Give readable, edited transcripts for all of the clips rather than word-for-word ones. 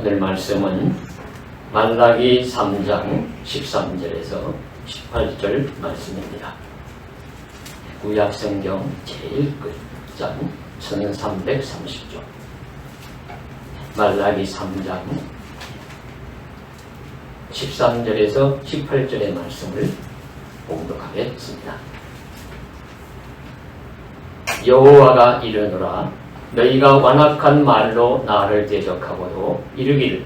오늘 말씀은 말라기 3장 13절에서 18절 말씀입니다. 구약성경 제1장 1330조 말라기 3장 13절에서 18절의 말씀을 봉독하겠습니다. 여호와가 이르노라 너희가 완악한 말로 나를 대적하고도 이르기를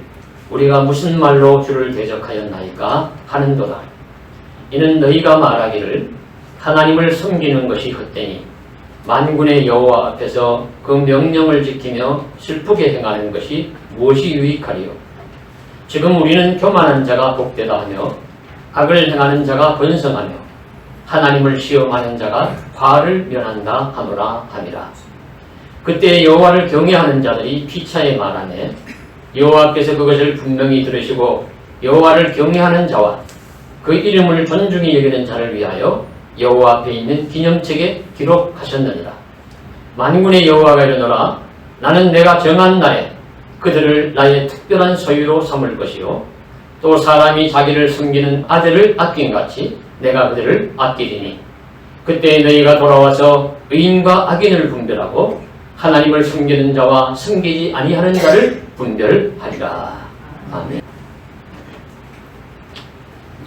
우리가 무슨 말로 주를 대적하였나이까 하는도다. 이는 너희가 말하기를 하나님을 섬기는 것이 헛되니 만군의 여호와 앞에서 그 명령을 지키며 슬프게 행하는 것이 무엇이 유익하리요. 지금 우리는 교만한 자가 복되다 하며 악을 행하는 자가 번성하며 하나님을 시험하는 자가 화를 면한다 하노라 하니라. 그때 여호와를 경외하는 자들이 피차에 말하네 여호와께서 그것을 분명히 들으시고 여호와를 경외하는 자와 그 이름을 존중히 여기는 자를 위하여 여호와 앞에 있는 기념책에 기록하셨느니라. 만군의 여호와가 이르노라 나는 내가 정한 날에 그들을 나의 특별한 소유로 삼을 것이요 또 사람이 자기를 섬기는 아들을 아낀같이 내가 그들을 아끼리니 그때 너희가 돌아와서 의인과 악인을 분별하고 하나님을 섬기는 자와 섬기지 아니하는 자를 분별하리라. 아멘.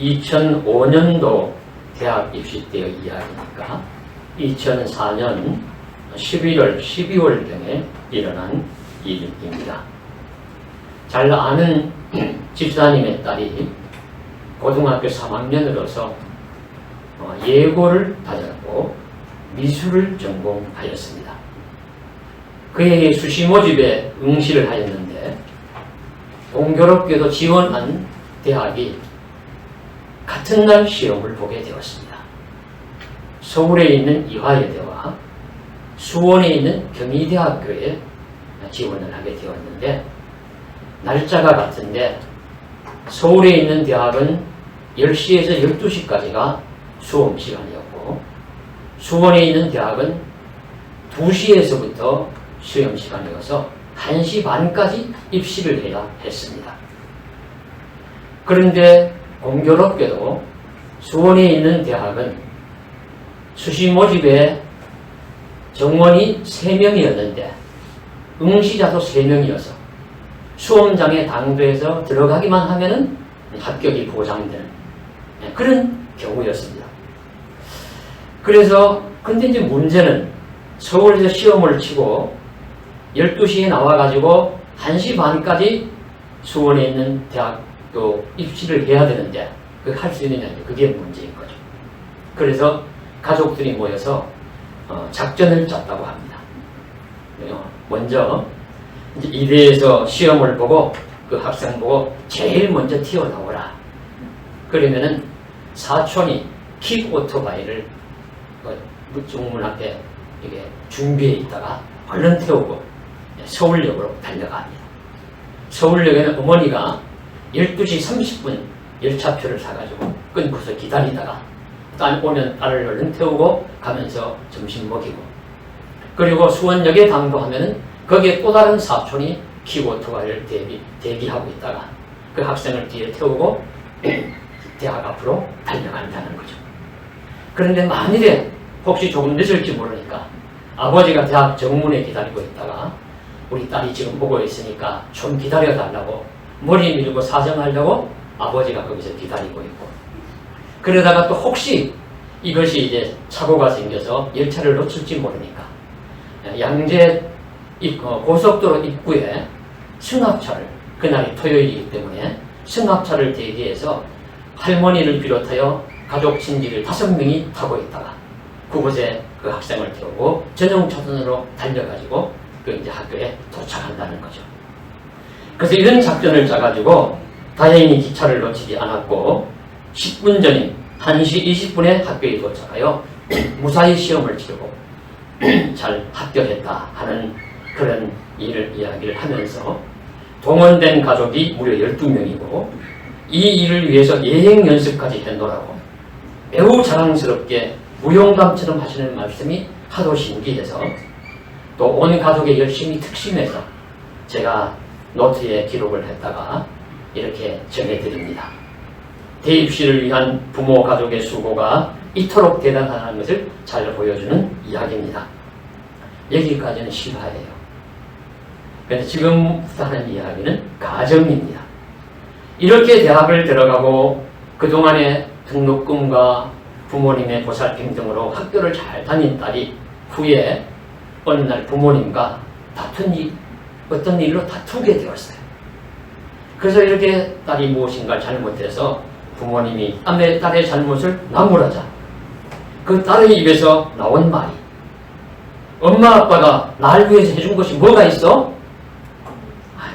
2005년도 대학 입시 때 이야기니까 2004년 11월, 12월경에 일어난 일입니다. 잘 아는 집사님의 딸이 고등학교 3학년으로서 예고를 받았고 미술을 전공하였습니다. 그의 수시 모집에 응시를 하였는데 공교롭게도 지원한 대학이 같은 날 시험을 보게 되었습니다. 서울에 있는 이화여대와 수원에 있는 경희대학교에 지원을 하게 되었는데 날짜가 같은데 서울에 있는 대학은 10시에서 12시까지가 수험 시간이었고 수원에 있는 대학은 2시에서부터 시험 시간이어서 1시 반까지 입시를 해야 했습니다. 그런데 공교롭게도 수원에 있는 대학은 수시 모집에 정원이 3명이었는데 응시자도 3명이어서 수험장에 당도해서 들어가기만 하면은 합격이 보장되는 그런 경우였습니다. 그래서 근데 이제 문제는 서울에서 시험을 치고 12시에 나와가지고 1시 반까지 수원에 있는 대학교 입시를 해야 되는데 그걸 할 수 있느냐 그게 문제인 거죠. 그래서 가족들이 모여서 작전을 짰다고 합니다. 먼저 이제 이대에서 시험을 보고 그 학생 보고 제일 먼저 튀어나오라. 그러면은 사촌이 킥 오토바이를 중문 앞에 이게 준비해 있다가 얼른 태우고 서울역으로 달려갑니다. 서울역에는 어머니가 12시 30분 열차표를 사가지고 끊고서 기다리다가 딸 오면 딸을 얼른 태우고 가면서 점심 먹이고 그리고 수원역에 당도하면은 거기에 또 다른 사촌이 킥오토바이를 대기하고 있다가 그 학생을 뒤에 태우고 대학 앞으로 달려간다는 거죠. 그런데 만일에 혹시 조금 늦을지 모르니까 아버지가 대학 정문에 기다리고 있다가 우리 딸이 지금 보고 있으니까 좀 기다려달라고 머리 밀고 사정하려고 아버지가 거기서 기다리고 있고 그러다가 또 혹시 이것이 이제 사고가 생겨서 열차를 놓칠지 모르니까 양재 고속도로 입구에 승합차를 그날이 토요일이기 때문에 승합차를 대기해서 할머니를 비롯하여 가족 친지를 5명이 타고 있다가 그곳에 그 학생을 태우고 전용차선으로 달려가지고 그 이제 학교에 도착한다는 거죠. 그래서 이런 작전을 짜가지고 다행히 기차를 놓치지 않았고 10분 전인 1시 20분에 학교에 도착하여 무사히 시험을 치르고 잘 합격했다 하는 그런 이야기를 하면서 동원된 가족이 무려 12명이고 이 일을 위해서 예행 연습까지 했노라고 매우 자랑스럽게 무용담처럼 하시는 말씀이 하도 신기해서 또 온 가족이 열심히 특심해서 제가 노트에 기록을 했다가 이렇게 정해드립니다. 대입시를 위한 부모 가족의 수고가 이토록 대단하다는 것을 잘 보여주는 이야기입니다. 여기까지는 실화예요. 그런데 지금부터 하는 이야기는 가정입니다. 이렇게 대학을 들어가고 그동안의 등록금과 부모님의 보살핌 등으로 학교를 잘 다닌 딸이 후에 어느 날 부모님과 어떤 일로 다투게 되었어요. 그래서 이렇게 딸이 무엇인가 잘못해서 부모님이 내 딸의 잘못을 나무라자 그 딸의 입에서 나온 말이 엄마 아빠가 날 위해서 해준 것이 뭐가 있어?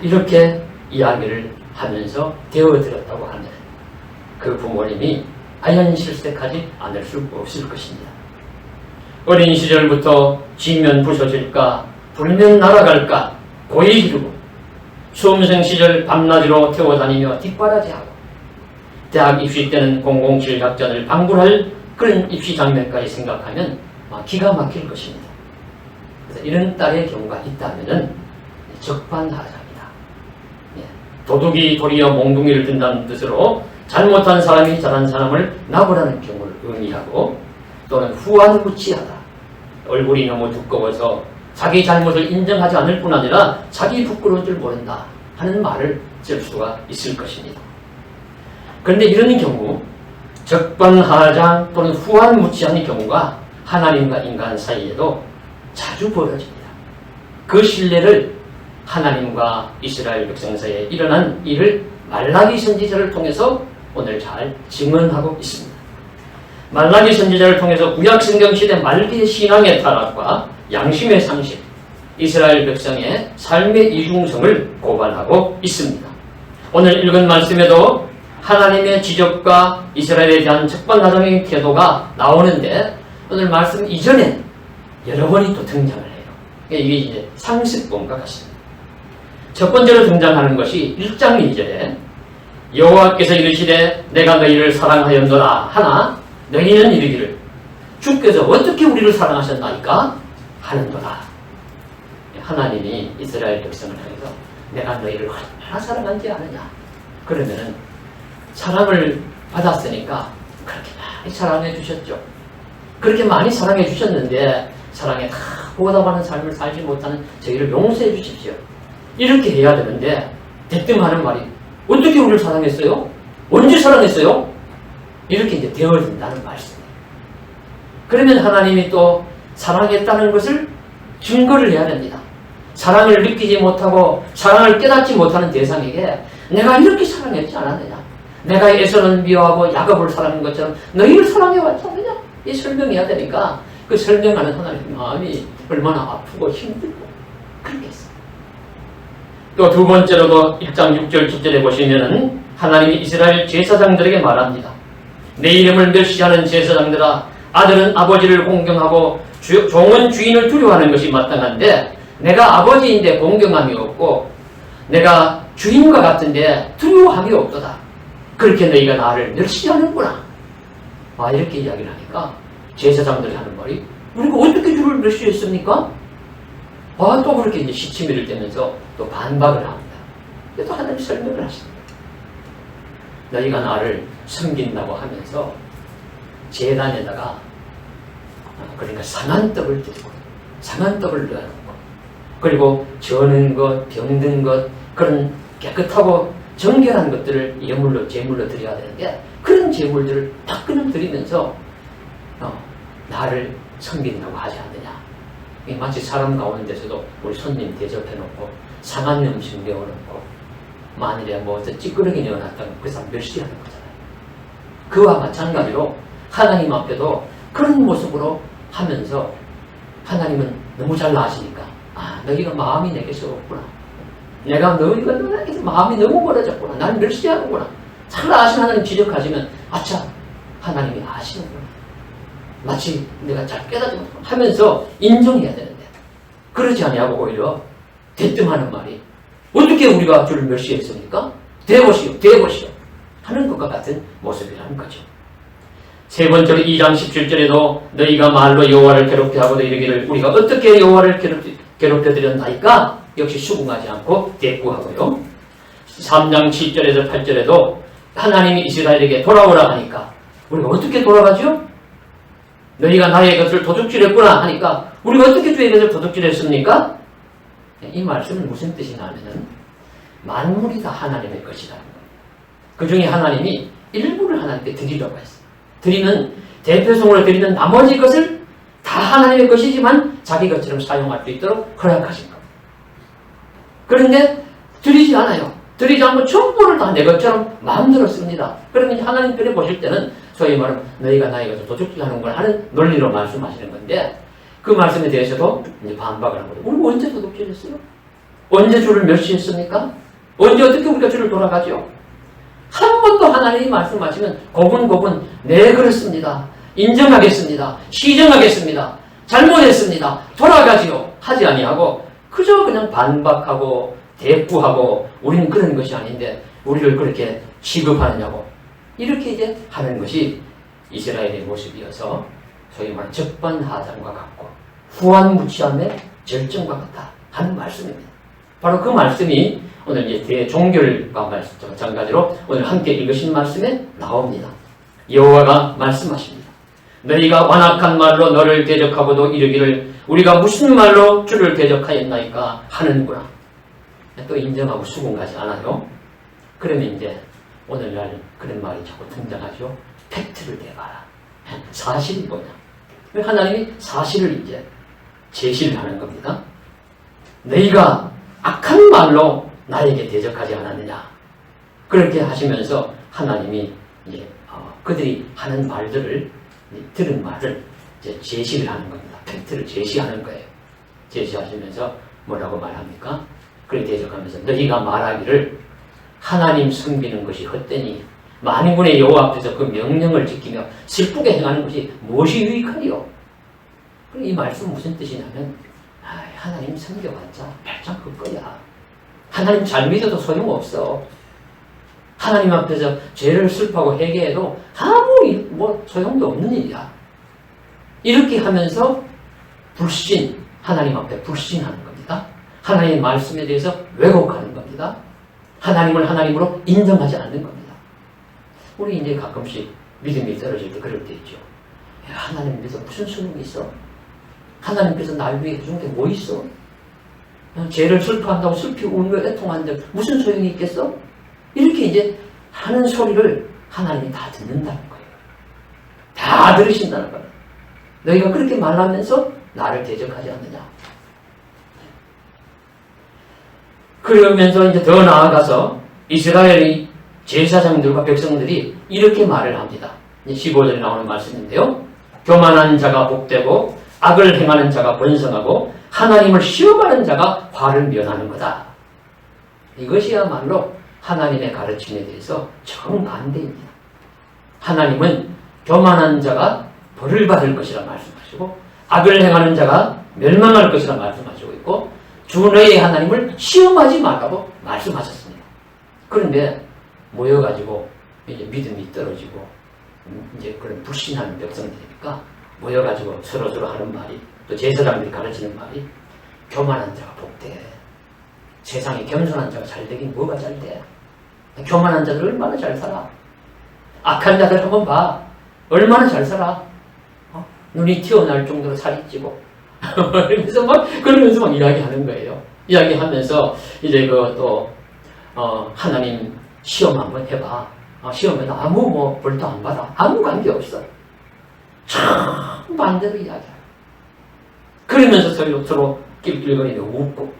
이렇게 이야기를 하면서 되어들었다고 하면 그 부모님이 아연실색하지 않을 수 없을 것입니다. 어린 시절부터 쥐면 부서질까 불면 날아갈까 고이 기르고 수험생 시절 밤낮으로 태워다니며 뒷바라지하고 대학 입시 때는 007 작전을 방불할 그런 입시 장면까지 생각하면 기가 막힐 것입니다. 그래서 이런 딸의 경우가 있다면 적반하장이다. 도둑이 도리어 몽둥이를 든다는 뜻으로 잘못한 사람이 잘한 사람을 나무라는 경우를 의미하고 또는 후안무치하다. 얼굴이 너무 두꺼워서 자기 잘못을 인정하지 않을 뿐 아니라 자기 부끄러울 줄 모른다 하는 말을 쓸 수가 있을 것입니다. 그런데 이런 경우 적반하장 또는 후안무치하는 경우가 하나님과 인간 사이에도 자주 벌어집니다. 그 신뢰를 하나님과 이스라엘 백성 사이에 일어난 일을 말라기 선지자를 통해서 오늘 잘 증언하고 있습니다. 말라기 선지자를 통해서 구약성경 시대 말기의 신앙의 타락과 양심의 상실, 이스라엘 백성의 삶의 이중성을 고발하고 있습니다. 오늘 읽은 말씀에도 하나님의 지적과 이스라엘에 대한 적반하장의 태도가 나오는데 오늘 말씀 이전에 여러 번이 또 등장을 해요. 이게 이제 상습본과 같습니다. 첫 번째로 등장하는 것이 1장 2절에 여호와께서 이르시되 내가 너희를 사랑하였노라 하나 너희는 이르기를 주께서 어떻게 우리를 사랑하셨나이까 하는도다. 하나님이 이스라엘 백성을 향해서 내가 너희를 얼마나 사랑한지 아느냐. 그러면은 사랑을 받았으니까 그렇게 많이 사랑해 주셨죠. 그렇게 많이 사랑해 주셨는데 사랑에 다 보답하는 삶을 살지 못하는 저희를 용서해 주십시오. 이렇게 해야 되는데 대뜸 하는 말이 어떻게 우리를 사랑했어요? 언제 사랑했어요? 이렇게 이제 되어진다는 말씀이에요. 그러면 하나님이 또 사랑했다는 것을 증거를 해야 됩니다. 사랑을 느끼지 못하고 사랑을 깨닫지 못하는 대상에게 내가 이렇게 사랑했지 않았느냐? 내가 에서는 미워하고 야곱을 사랑한 것처럼 너희를 사랑해왔지 않느냐? 이 설명해야 되니까 그 설명하는 하나님의 마음이 얼마나 아프고 힘들고 그렇게 했어요. 또 두 번째로도 1장 6절 7절에 보시면은 하나님이 이스라엘 제사장들에게 말합니다. 내 이름을 멸시하는 제사장들아 아들은 아버지를 공경하고 종은 주인을 두려워하는 것이 마땅한데 내가 아버지인데 공경함이 없고 내가 주인과 같은데 두려워함이 없도다. 그렇게 너희가 나를 멸시하는구나. 이렇게 이야기를 하니까 제사장들이 하는 말이 우리가 어떻게 주를 멸시했습니까? 또 그렇게 이제 시치미를 떼면서 또 반박을 합니다. 또 하나님 설명을 하십니다. 너희가 나를 섬긴다고 하면서 제단에다가 그러니까 상한 떡을 드리고 상한 떡을 넣어놓고 그리고 저는 것, 병든 것 그런 깨끗하고 정결한 것들을 예물로 제물로 드려야 되는데 그런 제물들을 딱 그냥 드리면서 나를 섬긴다고 하지 않느냐. 마치 사람 가운데서도 우리 손님 대접해놓고 상한 음식 내어놓고 만일에 뭐 찌끄러기 내어놨다면 그 사람 멸시하는 거잖아요. 그와 마찬가지로 하나님 앞에도 그런 모습으로 하면서 하나님은 너무 잘 아시니까 너희가 마음이 내게서 없구나. 내가 너희가 너에게서 마음이 너무 멀어졌구나. 나를 멸시하는구나. 잘 아시는 하나님 지적하시면 아차 하나님이 아시는구나. 마치 내가 잘 깨닫지 못하고 하면서 인정해야 되는데 그러지 아니하고 오히려 대뜸하는 말이 어떻게 우리가 주를 멸시했습니까? 대보시오 대보시오 하는 것과 같은 모습이라는 거죠. 세 번째로 2장 17절에도 너희가 말로 여호와를 괴롭게 하고도 이르기를 우리가 어떻게 여호와를 괴롭혀드렸나이까 역시 수긍하지 않고 대꾸하고요. 3장 7절에서 8절에도 하나님이 이스라엘에게 돌아오라 하니까 우리가 어떻게 돌아가죠? 너희가 나의 것을 도둑질했구나 하니까 우리가 어떻게 주의 것을 도둑질했습니까? 이 말씀은 무슨 뜻이냐 하면은 만물이 다 하나님의 것이라는 거예요. 그 중에 하나님이 일부를 하나님께 드리려고 했어요. 드리는 대표성으로 드리는 나머지 것을 다 하나님의 것이지만 자기 것처럼 사용할 수 있도록 허락하신 겁니다. 그런데 드리지 않아요. 드리지 않고 전부를 다 내 것처럼 마음대로 씁니다. 그러면 하나님께서 보실 때는 소위 말하면 너희가 나의 것을 도둑질하는 걸 하는 논리로 말씀하시는 건데 그 말씀에 대해서도 이제 반박을 한 거죠. 우리 언제 도둑질했어요? 언제 주를 멸시했습니까? 언제 어떻게 우리가 주를 돌아가죠? 한 번도 하나님이 말씀하시면 고분고분 네 그렇습니다. 인정하겠습니다. 시정하겠습니다. 잘못했습니다. 돌아가지요. 하지 아니하고 그저 그냥 반박하고 대꾸하고 우리는 그런 것이 아닌데 우리를 그렇게 취급하느냐고 이렇게 이제 하는 것이 이스라엘의 모습이어서 소위 말하는 적반하장과 같고 후한무치함의 절정과 같다 하는 말씀입니다. 바로 그 말씀이 오늘 이제 대종결과 마찬가지로 오늘 함께 읽으신 말씀에 나옵니다. 여호와가 말씀하십니다. 너희가 완악한 말로 너를 대적하고도 이르기를 우리가 무슨 말로 주를 대적하였나이까 하는구나. 또 인정하고 수긍하지 않아요. 그러면 이제 오늘날 그런 말이 자꾸 등장하죠. 팩트를 대봐라. 사실이 뭐냐. 하나님이 사실을 이제 제시를 하는 겁니다. 너희가 악한 말로 나에게 대적하지 않았느냐. 그렇게 하시면서 하나님이 이제 그들이 하는 말들을 들은 말을 이제 제시를 하는 겁니다. 팩트를 제시하는 거예요. 제시하시면서 뭐라고 말합니까? 그렇게 대적하면서 너희가 말하기를 하나님 섬기는 것이 헛되니 만군의 여호와 앞에서 그 명령을 지키며 슬프게 행하는 것이 무엇이 유익하리요? 이 말씀은 무슨 뜻이냐면 하나님 섬겨봤자 별장 그거야. 하나님 잘 믿어도 소용없어. 하나님 앞에서 죄를 슬퍼하고 회개해도 아무 소용도 없는 일이야. 이렇게 하면서 하나님 앞에 불신하는 겁니다. 하나님의 말씀에 대해서 왜곡하는 겁니다. 하나님을 하나님으로 인정하지 않는 겁니다. 우리 이제 가끔씩 믿음이 떨어질 때 그럴 때 있죠. 하나님 믿어 무슨 소용이 있어? 하나님께서 날 위해 해준 게 뭐 있어? 죄를 슬퍼한다고 슬피 우는 거 애통하는데 무슨 소용이 있겠어? 이렇게 이제 하는 소리를 하나님이 다 듣는다는 거예요. 다 들으신다는 거예요. 너희가 그렇게 말하면서 나를 대적하지 않느냐. 그러면서 이제 더 나아가서 이스라엘의 제사장들과 백성들이 이렇게 말을 합니다. 15절에 나오는 말씀인데요. 교만한 자가 복되고 악을 행하는 자가 번성하고 하나님을 시험하는 자가 화를 면하는 거다. 이것이야말로 하나님의 가르침에 대해서 정반대입니다. 하나님은 교만한 자가 벌을 받을 것이라 말씀하시고 악을 행하는 자가 멸망할 것이라 말씀하시고 있고 주 너의 하나님을 시험하지 말라고 말씀하셨습니다. 그런데 모여가지고 이제 믿음이 떨어지고 이제 그런 불신하는 백성들이니까 모여가지고 서로 하는 말이 또 제사장들이 가르치는 말이 교만한 자가 복돼. 세상에 겸손한 자가 잘 되긴 뭐가 잘 돼. 교만한 자들 얼마나 잘 살아. 악한 자들 한번 봐. 얼마나 잘 살아. 눈이 튀어나올 정도로 살이 찌고 그러면서 막 이야기하는 거예요. 이야기하면서 이제 하나님 시험 한번 해봐. 시험에도 아무 벌도 안 받아. 아무 관계 없어. 참 반대로 이야기해요. 그러면서 서로 낄낄거리며 웃고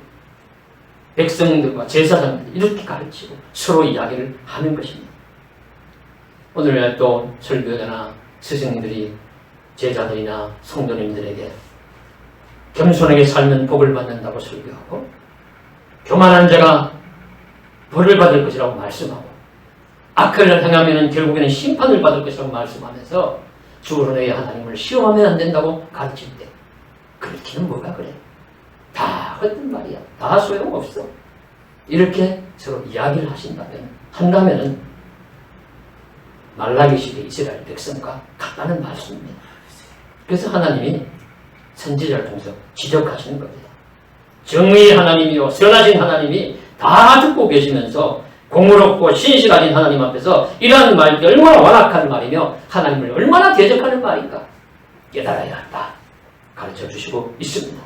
백성들과 제사장들 이렇게 가르치고 서로 이야기를 하는 것입니다. 오늘날 또 설교자나 스승님들이 제자들이나 성도님들에게 겸손하게 살면 복을 받는다고 설교하고 교만한 자가 벌을 받을 것이라고 말씀하고 악을 행하면 결국에는 심판을 받을 것이라고 말씀하면서 주 너의 하나님을 시험하면 안 된다고 가르칠 때 그렇기는 뭐가 그래. 다 헛된 말이야. 다 소용없어. 이렇게 서로 이야기를 한다면은 말라기 시대 이스라엘 백성과 같다는 말씀입니다. 그래서 하나님이 선지자를 통해서 지적하시는 겁니다. 정의의 하나님이요 선하신 하나님이 다 듣고 계시면서 공의롭고 신실하신 하나님 앞에서 이러한 말이 얼마나 완악한 말이며 하나님을 얼마나 대적하는 말인가 깨달아야 한다 가르쳐 주시고 있습니다.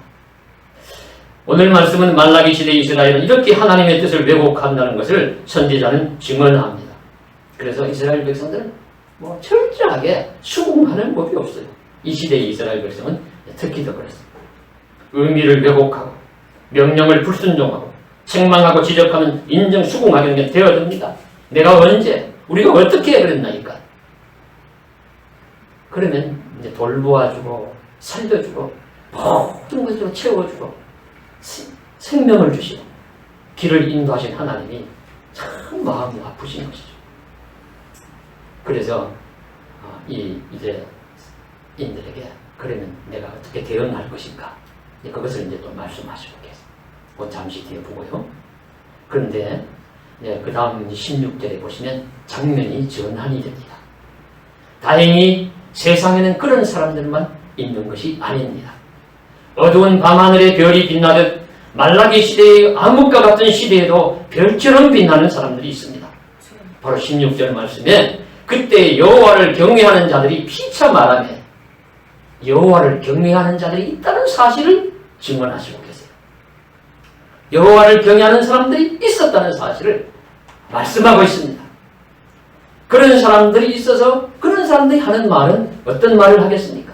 오늘 말씀은 말라기 시대 이스라엘은 이렇게 하나님의 뜻을 왜곡한다는 것을 선지자는 증언합니다. 그래서 이스라엘 백성들은 철저하게 수긍하는 법이 없어요. 이 시대의 이스라엘 백성은 특히 더 그렇습니다. 의미를 왜곡하고 명령을 불순종하고 책망하고 지적하면 인정 수긍하게 되어듭니다. 내가 언제 우리가 어떻게 그랬나니까. 그러면 이제 돌보아주고 살려주고 모든 것으로 채워주고 생명을 주시고 길을 인도하신 하나님이 참 마음이 아프신 것이죠. 그래서 이제 인들에게 그러면 내가 어떻게 대응할 것인가 그것을 이제 또 말씀하시고 계세요. 그 잠시 뒤에 보고요. 그런데 그 다음 16절에 보시면 장면이 전환이 됩니다. 다행히 세상에는 그런 사람들만 있는 것이 아닙니다. 어두운 밤하늘에 별이 빛나듯 말라기 시대의 암흑과 같은 시대에도 별처럼 빛나는 사람들이 있습니다. 바로 16절 말씀에 그때 여호와를 경외하는 자들이 피차 말하며 여호와를 경외하는 자들이 있다는 사실을 증언하시고 계세요. 여호와를 경외하는 사람들이 있었다는 사실을 말씀하고 있습니다. 그런 사람들이 있어서 그런 사람들이 하는 말은 어떤 말을 하겠습니까?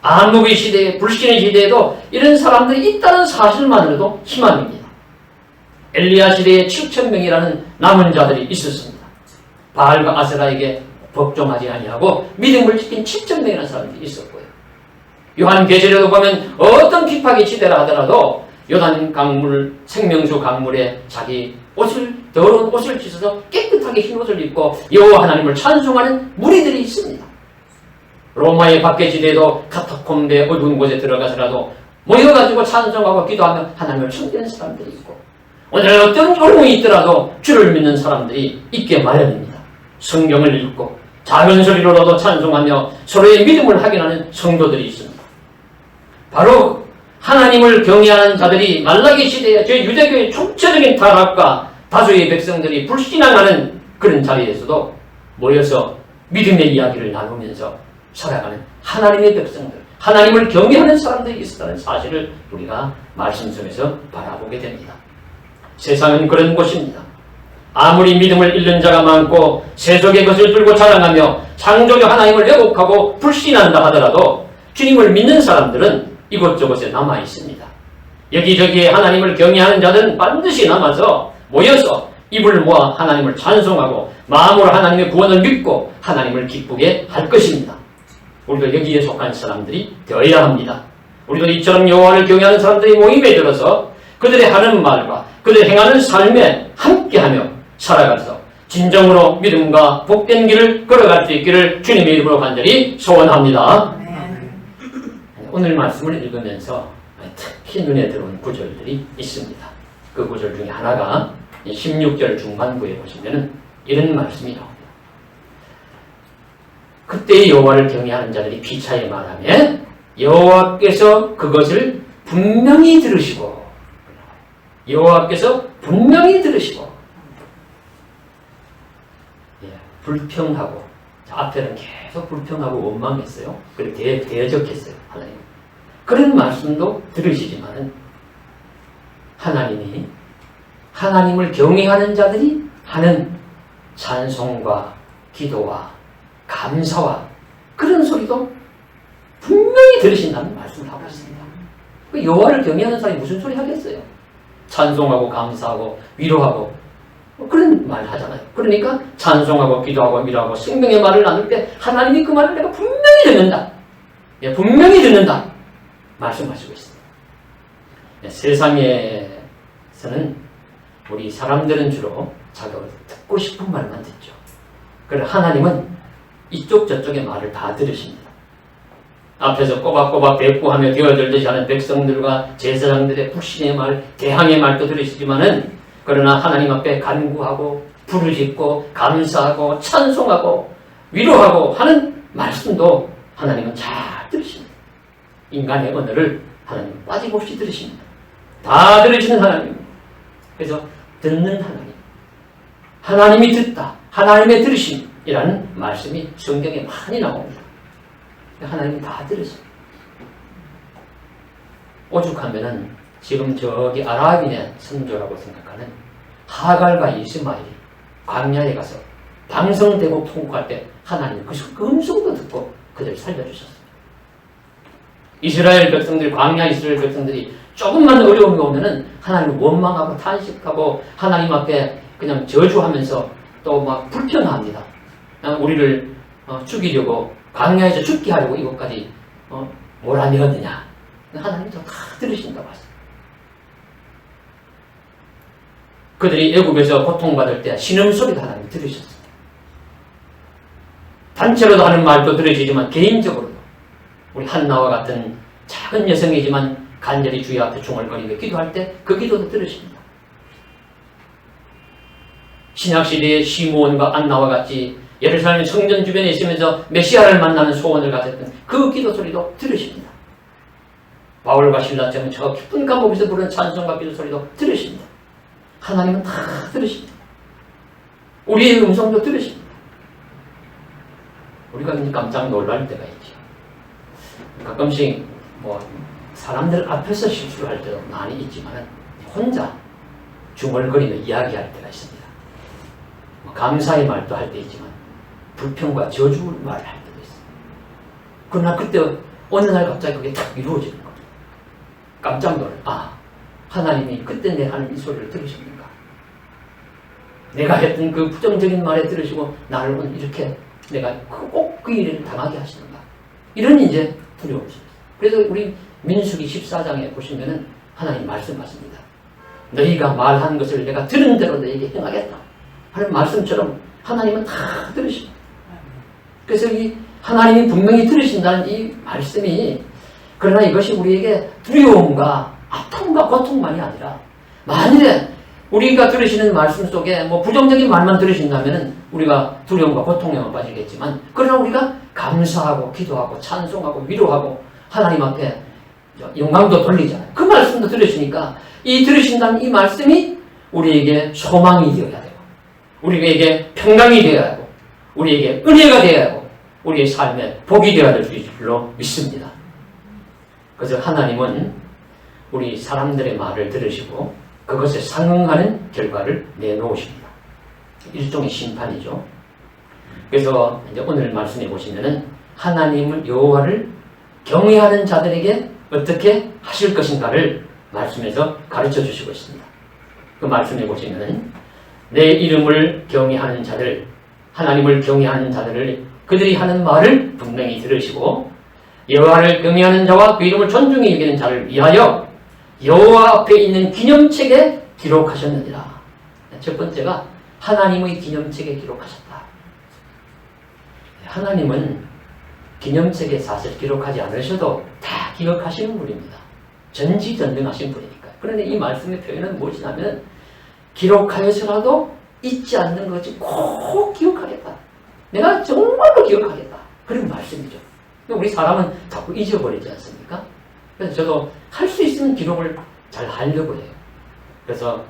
암흑의 시대에 불신의 시대에도 이런 사람들이 있다는 사실만으로도 희망입니다. 엘리야 시대에 7,000명이라는 남은 자들이 있었습니다. 바알과 아세라에게 복종하지 아니하고 믿음을 지킨 7,000명이라는 사람들이 있었고요. 요한계시록에도 보면 어떤 핍박이 치더라 하더라도 요단 강물, 생명수 강물에 자기 더러운 옷을 찢어서 깨끗하게 흰 옷을 입고 여호와 하나님을 찬송하는 무리들이 있습니다. 로마의 박해지대에도 카타콤베 어두운 곳에 들어가서라도 모여가지고 찬송하고 기도하며 하나님을 섬기는 사람들이 있고 오늘 어떤 어려움이 있더라도 주를 믿는 사람들이 있게 마련입니다. 성경을 읽고 작은 소리로라도 찬송하며 서로의 믿음을 확인하는 성도들이 있습니다. 바로 하나님을 경외하는 자들이 말라기 시대에 저희 유대교의 총체적인 타락과 다수의 백성들이 불신앙하는 그런 자리에서도 모여서 믿음의 이야기를 나누면서 살아가는 하나님의 백성들, 하나님을 경외하는 사람들이 있었다는 사실을 우리가 말씀 속에서 바라보게 됩니다. 세상은 그런 곳입니다. 아무리 믿음을 잃는 자가 많고 세속의 것을 들고 자랑하며 창조주 하나님을 왜곡하고 불신한다 하더라도 주님을 믿는 사람들은 이곳저곳에 남아 있습니다. 여기저기에 하나님을 경외하는 자들은 반드시 남아서 모여서 입을 모아 하나님을 찬송하고 마음으로 하나님의 구원을 믿고 하나님을 기쁘게 할 것입니다. 우리도 여기에 속한 사람들이 되어야 합니다. 우리도 이처럼 여호와를 경외하는 사람들이 모임에 들어서 그들의 하는 말과 그들의 행하는 삶에 함께하며 살아가서 진정으로 믿음과 복된 길을 걸어갈 수 있기를 주님의 이름으로 간절히 소원합니다. 오늘 말씀을 읽으면서 특히 눈에 들어온 구절들이 있습니다. 그 구절 중에 하나가 16절 중반부에 보시면 이런 말씀이 나옵니다. 그때 여호와를 경외하는 자들이 피차에 말하며 여호와께서 그것을 분명히 들으시고 여호와께서 분명히 들으시고 불평하고 앞에는 계속 불평하고 원망했어요. 그리고 대적했어요. 하나님. 그런 말씀도 들으시지만은 하나님이 하나님을 경외하는 자들이 하는 찬송과 기도와 감사와 그런 소리도 분명히 들으신다는 말씀을 하고 있습니다. 여호와를 경외하는 사람이 무슨 소리 하겠어요? 찬송하고 감사하고 위로하고 그런 말 하잖아요. 그러니까 찬송하고 기도하고 위로하고 생명의 말을 나눌 때 하나님이 그 말을 내가 분명히 듣는다. 분명히 듣는다. 말씀하시고 있습니다. 세상에서는 우리 사람들은 주로 자기가 듣고 싶은 말만 듣죠. 그러나 하나님은 이쪽 저쪽의 말을 다 들으십니다. 앞에서 꼬박꼬박 대꾸하며 되어들듯이 하는 백성들과 제사장들의 불신의 말, 대항의 말도 들으시지만은 그러나 하나님 앞에 간구하고 부르짖고 감사하고 찬송하고 위로하고 하는 말씀도 하나님은 잘 들으십니다. 인간의 언어를 하나님은 빠짐없이 들으십니다. 다 들으시는 하나님입니다. 그래서 듣는 하나님, 하나님이 듣다, 하나님의 들으심이라는 말씀이 성경에 많이 나옵니다. 하나님이 다 들으십니다. 오죽하면은 지금 저기 아랍인의 선조라고 생각하는 하갈과 이스마엘이 광야에 가서 방성대국 통과할 때 하나님 그 음성도 듣고 그들을 살려주셨습니다. 이스라엘 백성들이, 광야 이스라엘 백성들이 조금만 어려움이 오면은 하나님을 원망하고 탄식하고 하나님 앞에 그냥 저주하면서 또 막 불평합니다. 우리를 죽이려고 광야에서 죽게 하려고 이것까지 몰아내었느냐. 하나님도 다 들으신다고 하셨어요. 그들이 애굽에서 고통받을 때 신음소리도 하나님 들으셨어요. 단체로도 하는 말도 들으시지만 개인적으로도 우리 한나와 같은 작은 여성이지만 간절히 주의 앞에 중얼거리며 기도할 때 그 기도도 들으십니다. 신약시대의 시므온과 안나와 같이 예루살렘 성전 주변에 있으면서 메시아를 만나는 소원을 가졌던 그 기도 소리도 들으십니다. 바울과 실라처럼 저 깊은 감옥에서 부르는 찬송과 기도 소리도 들으십니다. 하나님은 다 들으십니다. 우리의 음성도 들으십니다. 우리가 깜짝 놀랄 때가 있죠. 가끔씩 사람들 앞에서 실수를 할 때도 많이 있지만 혼자 중얼거리며 이야기할 때가 있습니다. 감사의 말도 할 때 있지만 불평과 저주 말을 할 때도 있어요. 그러나 그때 어느 날 갑자기 그게 딱 이루어지는 겁니다. 깜짝 놀라요. 하나님이 그때 내 하는 이 소리를 들으십니까? 내가 했던 그 부정적인 말에 들으시고 나를 오늘 이렇게 내가 꼭 그 일을 당하게 하시는가? 이런 이제 두려움이 있어요. 그래서 우리 민수기 14장에 보시면은 하나님 말씀하십니다. 너희가 말한 것을 내가 들은 대로 너희에게 행하겠다 하는 말씀처럼 하나님은 다 들으십니다. 그래서 이 하나님이 분명히 들으신다는 이 말씀이, 그러나 이것이 우리에게 두려움과 아픔과 고통만이 아니라, 만일에 우리가 들으시는 말씀 속에 부정적인 말만 들으신다면 우리가 두려움과 고통에 빠지겠지만, 그러나 우리가 감사하고 기도하고 찬송하고 위로하고 하나님 앞에 영광도 돌리잖아요. 그 말씀도 들으시니까 이 들으신다는 이 말씀이 우리에게 소망이 되어야 되고, 우리에게 평강이 되어야 하고, 우리에게 은혜가 되어야 하고, 우리의 삶에 복이 되어야 될 줄로 믿습니다. 그래서 하나님은 우리 사람들의 말을 들으시고 그것에 상응하는 결과를 내놓으십니다. 일종의 심판이죠. 그래서 이제 오늘 말씀해 보시면은 하나님을, 여호와를 경외하는 자들에게 어떻게 하실 것인가를 말씀에서 가르쳐 주시고 있습니다. 그 말씀해 보시면은 내 이름을 경외하는 자들, 하나님을 경외하는 자들을 그들이 하는 말을 분명히 들으시고, 여호와를 경외하는 자와 그 이름을 존중히 여기는 자를 위하여 여호와 앞에 있는 기념책에 기록하셨느니라. 첫 번째가 하나님의 기념책에 기록하셨다. 하나님은 기념책에 사실 기록하지 않으셔도 다 기억하시는 분입니다. 전지전능하신 분이니까. 그런데 이 말씀의 표현은 무엇이냐면 기록하여서라도 잊지 않는 것이 꼭 기억하겠다. 내가 정말로 기억하겠다. 그런 말씀이죠. 우리 사람은 자꾸 잊어버리지 않습니까? 그래서 저도 할 수 있으면 기록을 잘 하려고 해요. 그래서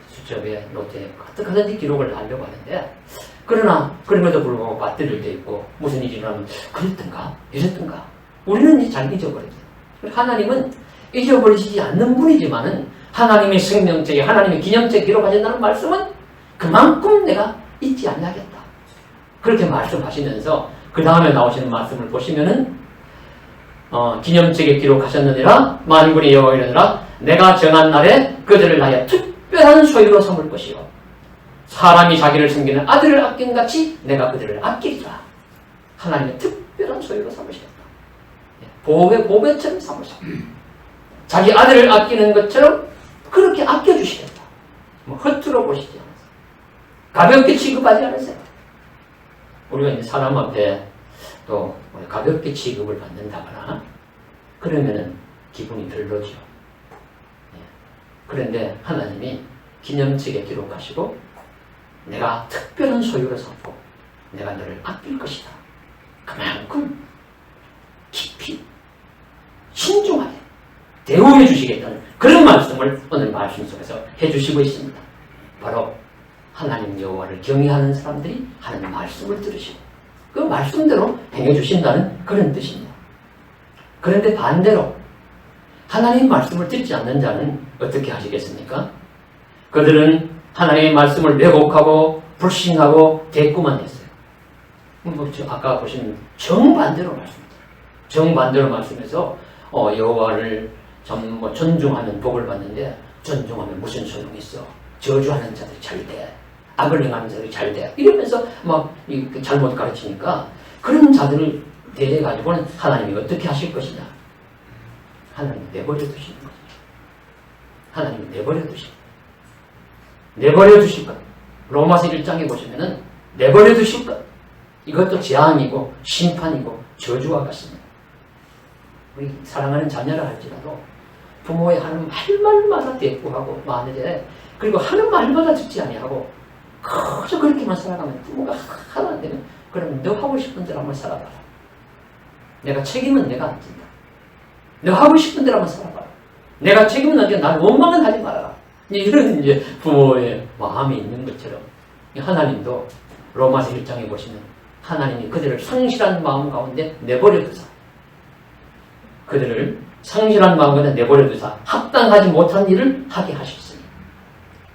수첩에 노트에 어떻게 하든지 기록을 하려고 하는데, 그러나 그럼에도 불구하고 빠뜨릴 때 있고 무슨 일이 일어나면 그랬던가 이랬던가 우리는 잘 잊어버립니다. 하나님은 잊어버리시지 않는 분이지만은 하나님의 생명책에, 하나님의 기념책에 기록하신다는 말씀은 그만큼 내가 잊지 아니하겠다. 그렇게 말씀하시면서 그 다음에 나오시는 말씀을 보시면은 기념책에 기록하셨느니라. 만군의 여호와 이르노라. 내가 정한 날에 그들을 나의 특별한 소유로 삼을 것이요 사람이 자기를 섬기는 아들을 아낀 같이 내가 그들을 아끼리라. 하나님의 특별한 소유로 삼으시겠다. 보배, 보배처럼 삼으셨다. 자기 아들을 아끼는 것처럼 그렇게 아껴주시겠다. 허투루 보시지 않으세요. 가볍게 취급하지 않으세요. 우리가 이제 사람 앞에 또 가볍게 취급을 받는다거나 그러면은 기분이 별로죠. 그런데 하나님이 기념책에 기록하시고 내가 특별한 소유로 삼고 내가 너를 아낄 것이다. 그만큼 깊이 신중하게 대우해 주시겠다는 그런 말씀을 오늘 말씀 속에서 해주시고 있습니다. 바로 하나님 여호와를 경외하는 사람들이 하나님 말씀을 들으시고 그 말씀대로 행해주신다는 그런 뜻입니다. 그런데 반대로 하나님 말씀을 듣지 않는 자는 어떻게 하시겠습니까? 그들은 하나님의 말씀을 왜곡하고 불신하고 대꾸만 했어요. 아까 보신 정반대로 말씀입니다. 정반대로 말씀해서 여호와를 존중하면 복을 받는데 존중하면 무슨 소용이 있어? 저주하는 자들이 잘 돼. 악을 행하는 자들이 잘 돼. 이러면서 막 잘못 가르치니까 그런 자들을 대해가지고는 하나님이 어떻게 하실 것이냐? 하나님이 내버려 두시는 거죠. 하나님이 내버려 두실 것. 내버려 두실 것. 로마서 1장에 보시면은 내버려 두실 것. 이것도 재앙이고 심판이고 저주와 같습니다. 우리 사랑하는 자녀라 할지라도 부모의 하는 말마다 대꾸하고 마늘에 그리고 하는 말마다 듣지 아니하고 그저 그렇게만 살아가면 부모가 하나 안 되면 그러면 너 하고 싶은 대로 한번 살아봐라. 내가 책임은 내가 안 진다. 너 하고 싶은 대로 한번 살아봐라. 내가 책임은 안 지고 날 원망은 하지 말아라. 이런 이제 부모의 마음이 있는 것처럼 하나님도 로마서 1장에 보시면 하나님이 그들을 상실한 마음 가운데 내버려 두사 그들을 상실한 마음 가운데 내버려 두사 합당하지 못한 일을 하게 하셨으니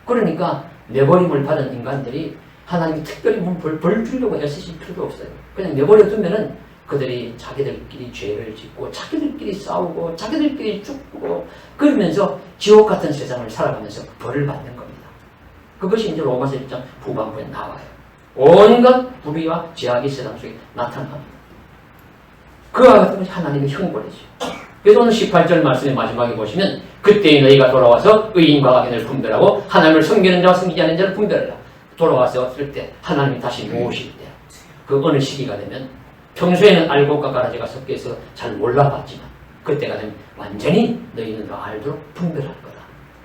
그러니까 내버림을 받은 인간들이 하나님이 특별히 벌 주려고 애쓰실 필요도 없어요. 그냥 내버려 두면은 그들이 자기들끼리 죄를 짓고 자기들끼리 싸우고 자기들끼리 죽고 그러면서 지옥 같은 세상을 살아가면서 벌을 받는 겁니다. 그것이 이제 로마서 1장 후반부에 나와요. 온갖 불의와 죄악이 세상 속에 나타납니다. 그와 같은 것이 하나님의 형벌이죠. 그래서 오늘 18절 말씀의 마지막에 보시면 그때의 너희가 돌아와서 의인과 악인을 분별하고 하나님을 섬기는 자와 섬기지 않는 자를 분별하라. 돌아와서 쓸 때 하나님이 다시 모으실 때 그 어느 시기가 되면 평소에는 알곡과 가라지가 섞여서 잘 몰라봤지만 그때가 되면 완전히 너희는 알도록 분별할 거다.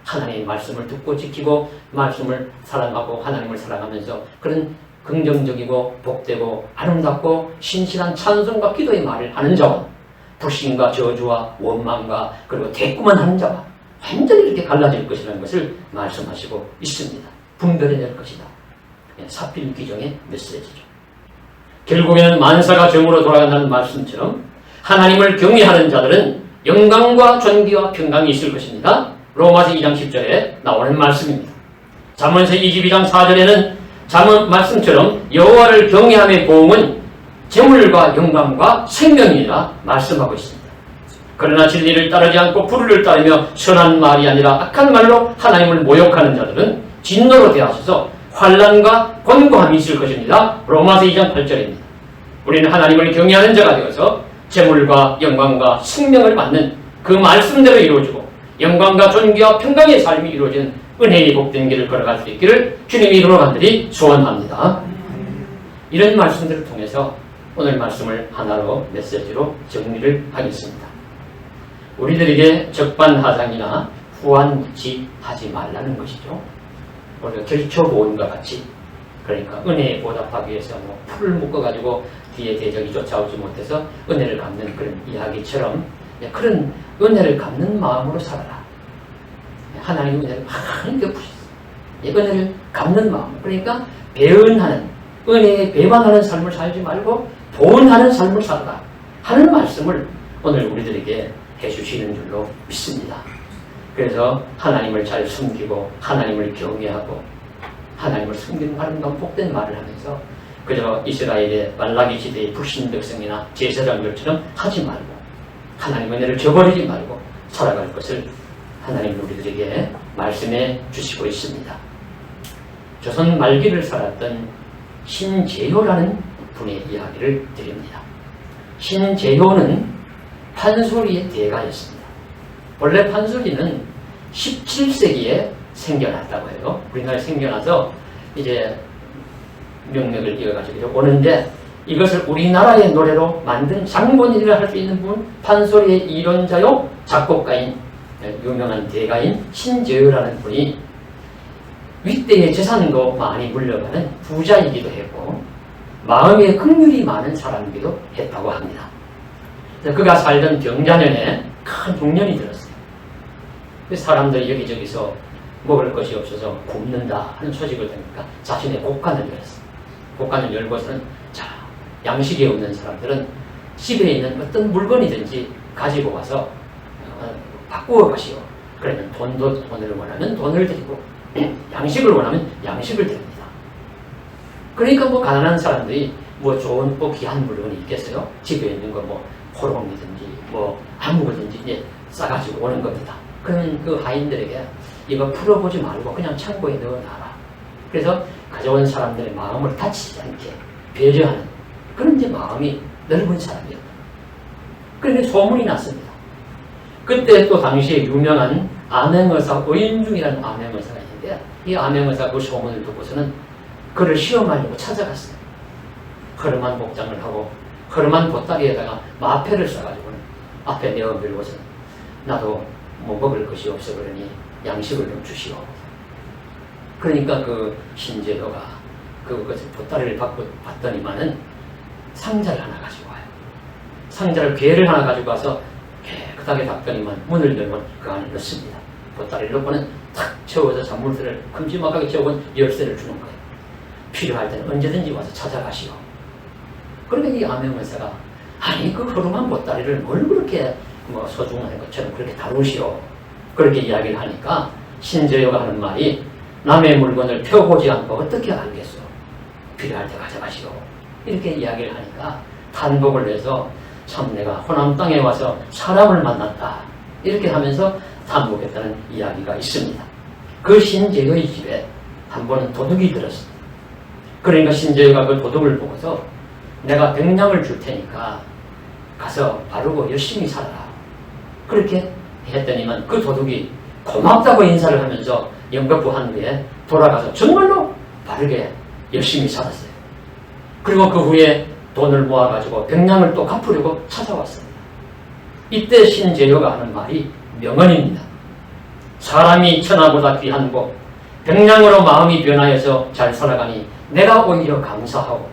하나님의 말씀을 듣고 지키고 말씀을 사랑하고 하나님을 사랑하면서 그런 긍정적이고 복되고 아름답고 신실한 찬송과 기도의 말을 하는 자와 불신과 저주와 원망과 그리고 대꾸만 하는 자와 완전히 이렇게 갈라질 것이라는 것을 말씀하시고 있습니다. 분별해낼 것이다. 사필 규정의 메시지죠. 결국에는 만사가 정으로 돌아간다는 말씀처럼 하나님을 경외하는 자들은 영광과 존귀와 평강이 있을 것입니다. 로마서 2장 10절에 나오는 말씀입니다. 잠언서 22장 4절에는 잠언 말씀처럼 여호와를 경외함의 보응은 재물과 영광과 생명이라 말씀하고 있습니다. 그러나 진리를 따르지 않고 불의를 따르며 선한 말이 아니라 악한 말로 하나님을 모욕하는 자들은 진노로 대하셔서 환난과 곤고함이 있을 것입니다. 로마서 2장 8절입니다. 우리는 하나님을 경외하는 자가 되어서 재물과 영광과 생명을 받는 그 말씀대로 이루어지고 영광과 존귀와 평강의 삶이 이루어지는 은혜의 복된 길을 걸어갈 수 있기를 주님이 이루어 간절히 소원합니다. 이런 말씀들을 통해서 오늘 말씀을 하나로 메시지로 정리를 하겠습니다. 우리들에게 적반하장이나 후한무치하지 말라는 것이죠. 우리가 결초보온과 같이 그러니까 은혜에 보답하기 위해서 풀을 묶어가지고 뒤에 대적이 쫓아오지 못해서 은혜를 갚는 그런 이야기처럼 그런 은혜를 갚는 마음으로 살아라. 하나님의 은혜를 많이 베푸셨어요. 은혜를 갚는 마음. 그러니까 배은하는 은혜에 배반하는 삶을 살지 말고 보은하는 삶을 살아라 하는 말씀을 오늘 우리들에게 해주시는 줄로 믿습니다. 그래서 하나님을 잘 숨기고 하나님을 경외하고 하나님을 숨기는 아름다운 복된 말을 하면서 그저 이스라엘의 말라기 시대의 불신백성이나 제사장들처럼 하지 말고 하나님의 은혜를 저버리지 말고 살아갈 것을 하나님 우리들에게 말씀해 주시고 있습니다. 조선 말기를 살았던 신제효라는 분의 이야기를 드립니다. 신제효는 판소리의 대가였습니다. 원래 판소리는 17세기에 생겨났다고 해요. 우리나라에 생겨나서 이제 명맥을 이어가지고 오는데 이것을 우리나라의 노래로 만든 장본인이라 할 수 있는 분, 판소리의 이론자요 작곡가인 유명한 대가인 신제효라는 분이 윗대의 재산도 많이 물려가는 부자이기도 했고 마음에 긍휼이 많은 사람이기도 했다고 합니다. 그가 살던 경자년에 큰 흉년이 들었어요. 사람들이 여기저기서 먹을 것이 없어서 굶는다 하는 소식을 들으니까 자신의 곳간을 열었어요. 곳간을 열고서는 자, 양식이 없는 사람들은 집에 있는 어떤 물건이든지 가지고 와서 바꾸어 가시오. 그러면 돈을 원하면 돈을 드리고 양식을 원하면 양식을 드립니다. 그러니까 뭐 가난한 사람들이 뭐 좋은 뭐 귀한 물건이 있겠어요? 집에 있는 거 뭐 호롱이든지 뭐 아무거든지 이제 싸가지고 오는 겁니다. 그러면 그 하인들에게 이거 풀어보지 말고 그냥 창고에 넣어놔라. 그래서 가져온 사람들의 마음을 다치지 않게 배려하는 그런 이제 마음이 넓은 사람이었다. 그런데 소문이 났습니다. 그때 또 당시에 유명한 암행의사 의인중이라는 암행의사가 있는데 이 암행의사가 그 소문을 듣고서는 그를 시험하려고 찾아갔어요. 허름한 복장을 하고 허름한 보따리에다가 마패를 써가지고는 앞에 내어밀고서는 나도 뭐 먹을 것이 없어 그러니 양식을 좀 주시오. 그러니까 그 신제도가 그 보따리를 받더니만은 상자를 하나 가지고 와요. 상자를 괴를 하나 가지고 와서 깨끗하게 닦더니만 문을 열면 그 안에 넣습니다. 보따리를 넣고는 탁 채워서 잔물들을 큼지막하게 채워본 열쇠를 주는 거예요. 필요할 때는 언제든지 와서 찾아가시오. 그러니까 이 암행의사가 아니 그 허름한 보따리를 뭘 그렇게 뭐 소중한 것처럼 그렇게 다루시오. 그렇게 이야기를 하니까 신제요가 하는 말이 남의 물건을 펴보지 않고 어떻게 알겠소. 필요할 때 가져가시오. 이렇게 이야기를 하니까 탄복을 내서 참 내가 호남 땅에 와서 사람을 만났다. 이렇게 하면서 탄복했다는 이야기가 있습니다. 그 신제요의 집에 한 번은 도둑이 들었습니다. 그러니까 신제요가 그 도둑을 보고서 내가 100냥을 줄 테니까 가서 바르고 열심히 살아라. 그렇게 했더니만 그 도둑이 고맙다고 인사를 하면서 영겁부한 후에 돌아가서 정말로 바르게 열심히 살았어요. 그리고 그 후에 돈을 모아가지고 100냥을 또 갚으려고 찾아왔습니다. 이때 신제요가 하는 말이 명언입니다. 사람이 천하보다 귀한 복 100냥으로 마음이 변하여서 잘 살아가니 내가 오히려 감사하고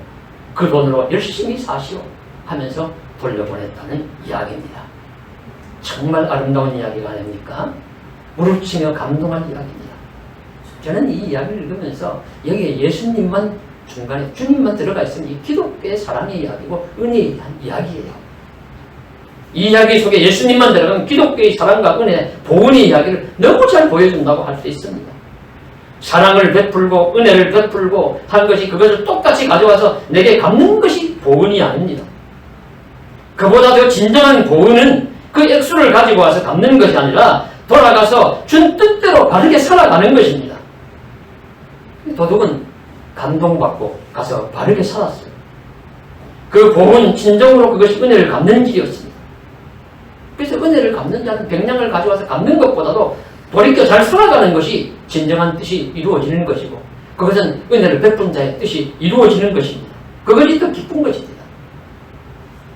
그 돈으로 열심히 사시오 하면서 돌려보냈다는 이야기입니다. 정말 아름다운 이야기가 아닙니까? 무릎치며 감동한 이야기입니다. 저는 이 이야기를 읽으면서 여기에 예수님만 중간에 주님만 들어가 있으면 이 기독교의 사랑의 이야기고 은혜에 대한 이야기예요. 이 이야기 속에 예수님만 들어가면 기독교의 사랑과 은혜, 보은의 이야기를 너무 잘 보여준다고 할 수 있습니다. 사랑을 베풀고 은혜를 베풀고 한 것이 그것을 똑같이 가져와서 내게 갚는 것이 보은이 아닙니다. 그보다 더 진정한 보은은 그 액수를 가지고 와서 갚는 것이 아니라 돌아가서 준 뜻대로 바르게 살아가는 것입니다. 도둑은 감동받고 가서 바르게 살았어요. 그 보은 진정으로 그것이 은혜를 갚는 일이었습니다. 그래서 은혜를 갚는 자는 100냥을 가져와서 갚는 것보다도 돌이켜 잘 살아가는 것이 진정한 뜻이 이루어지는 것이고 그것은 은혜를 베푼 자의 뜻이 이루어지는 것입니다. 그것이 더 기쁜 것입니다.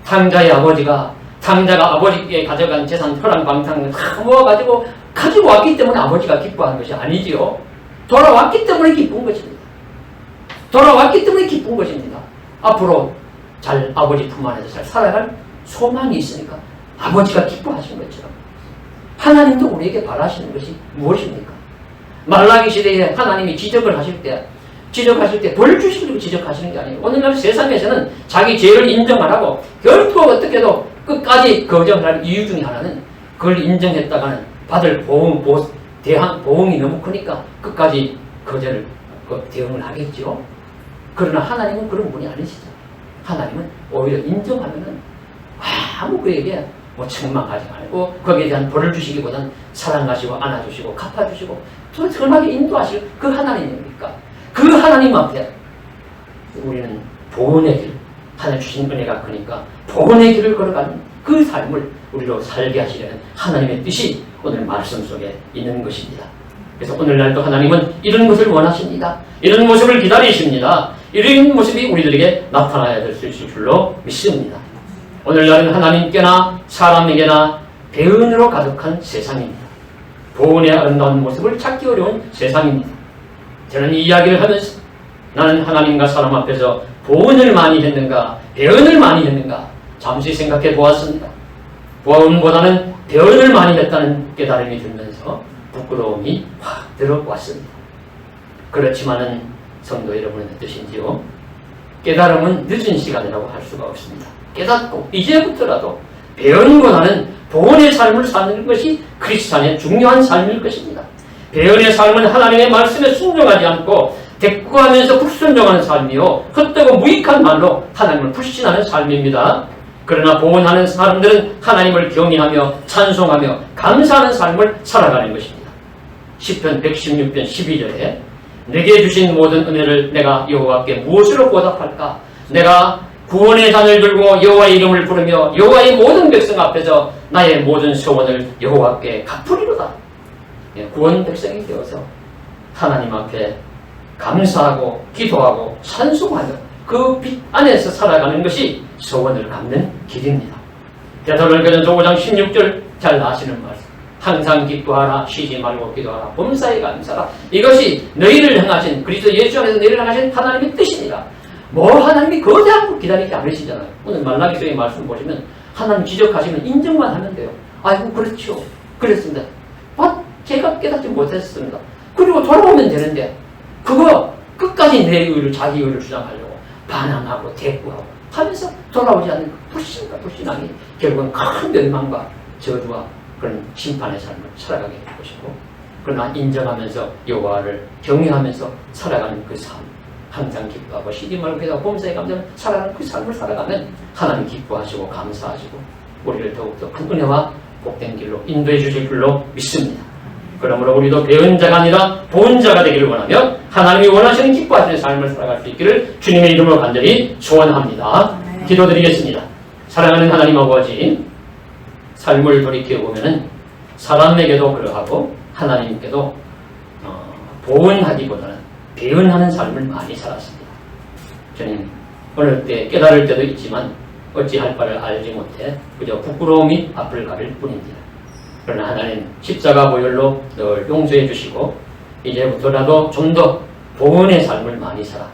탕자의 아버지가 탕자가 아버지께 가져간 재산 허랑방탕을 다 모아가지고 가지고 왔기 때문에 아버지가 기뻐하는 것이 아니지요. 돌아왔기 때문에 기쁜 것입니다. 돌아왔기 때문에 기쁜 것입니다. 앞으로 잘 아버지 품 안에서 잘 살아갈 소망이 있으니까 아버지가 기뻐하신 것처럼 하나님도 우리에게 바라시는 것이 무엇입니까? 말라기 시대에 하나님이 지적하실 때 벌 주시려고 지적하시는 게 아니에요. 오늘날 세상에서는 자기 죄를 인정 안 하고 결코 어떻게도 끝까지 거절할 이유 중에 하나는 그걸 인정했다가는 받을 보응이 너무 크니까 끝까지 거절을 대응을 하겠죠. 그러나 하나님은 그런 분이 아니시죠. 하나님은 오히려 인정하면은 아무 그에게 뭐 책망하지 말고 거기에 대한 벌을 주시기보다는 사랑하시고 안아주시고 갚아주시고 선하게 인도하실 그 하나님입니까? 그 하나님 앞에 우리는 보은의 길, 하나님 주신 은혜가 크니까 보은의 길을 걸어가는 그 삶을 우리로 살게 하시려는 하나님의 뜻이 오늘 말씀 속에 있는 것입니다. 그래서 오늘날도 하나님은 이런 것을 원하십니다. 이런 모습을 기다리십니다. 이런 모습이 우리들에게 나타나야 될 수 있을 줄로 믿습니다. 오늘날은 하나님께나 사람에게나 배은으로 가득한 세상입니다. 보은의 아름다운 모습을 찾기 어려운 세상입니다. 저는 이 이야기를 하면서 나는 하나님과 사람 앞에서 보은을 많이 했는가 배은을 많이 했는가 잠시 생각해 보았습니다. 보은보다는 배은을 많이 했다는 깨달음이 들면서 부끄러움이 확 들어왔습니다. 그렇지만은 성도 여러분은 어떠신지요? 깨달음은 늦은 시간이라고 할 수가 없습니다. 깨닫고 이제부터라도 배은고나는 보온의 삶을 사는 것이 크리스찬의 중요한 삶일 것입니다. 배은의 삶은 하나님의 말씀에 순종하지 않고 대꾸하면서 불순종하는 삶이요, 헛되고 무익한 말로 하나님을 불신하는 삶입니다. 그러나 보온하는 사람들은 하나님을 경외하며 찬송하며 감사하는 삶을 살아가는 것입니다. 시편 116편 12절에 내게 주신 모든 은혜를 내가 여호와께 무엇으로 보답할까? 내가 구원의 잔을 들고 여호와의 이름을 부르며 여호와의 모든 백성 앞에서 나의 모든 소원을 여호와께 갚으리로다. 구원 백성이 되어서 하나님 앞에 감사하고 기도하고 찬송하며 그 빛 안에서 살아가는 것이 소원을 갚는 길입니다. 데살로니가전서 5장 16절 잘 아시는 말씀. 항상 기뻐하라, 쉬지 말고 기도하라, 범사에 감사하라. 이것이 너희를 향하신 그리스도 예수 안에서 너희를 향하신 하나님의 뜻입니다. 하나님이 거대한 걸 기다리지 않으시잖아요. 오늘 말라기서의 말씀 보시면 하나님 지적하시면 인정만 하면 돼요. 아이고 그렇죠. 그랬습니다. 제가 깨닫지 못했습니다. 그리고 돌아오면 되는데 그거 끝까지 내 의를 자기 의를 주장하려고 반항하고 대꾸하고 하면서 돌아오지 않는 불신과 불신앙이 결국은 큰 멸망과 저주와 그런 심판의 삶을 살아가게 될 것이고, 그러나 인정하면서 여호와를 경외하면서 살아가는 그 삶, 항상 기뻐하고 쉬지 말고 기도하고 범사에 감사하며 살아가는 그 삶을 살아가면 하나님 기뻐하시고 감사하시고 우리를 더욱더 큰 은혜와 복된 길로 인도해 주실 줄로 믿습니다. 그러므로 우리도 배운 자가 아니라 본 자가 되기를 원하며 하나님이 원하시는 기뻐하시는 삶을 살아갈 수 있기를 주님의 이름으로 간절히 소원합니다. 기도드리겠습니다. 사랑하는 하나님 아버지, 삶을 돌이켜보면 사람에게도 그러하고 하나님께도 보은하기보다는 배은하는 삶을 많이 살았습니다. 저는 어느 때 깨달을 때도 있지만 어찌할 바를 알지 못해 그저 부끄러움이 앞을 가릴 뿐입니다. 그러나 하나님 십자가 보혈로 늘 용서해 주시고 이제부터라도 좀 더 보은의 삶을 많이 살아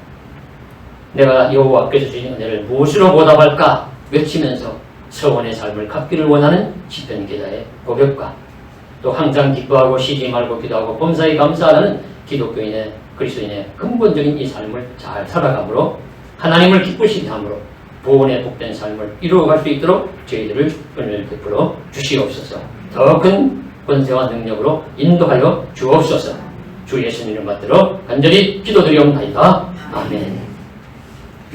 내가 여호와께서 주신 은혜를 무엇으로 보답할까 외치면서 서원의 삶을 갖기를 원하는 시편 기자의 고백과 또 항상 기뻐하고 쉬지 말고 기도하고 범사에 감사하는 기독교인의 그리스도인의 근본적인 이 삶을 잘 살아감으로 하나님을 기쁘시게 함으로 보온의 복된 삶을 이루어갈 수 있도록 저희들을 은혜를 베풀어 주시옵소서. 더 큰 권세와 능력으로 인도하여 주옵소서. 주 예수님을 받들어 간절히 기도드리옵나이다. 아멘.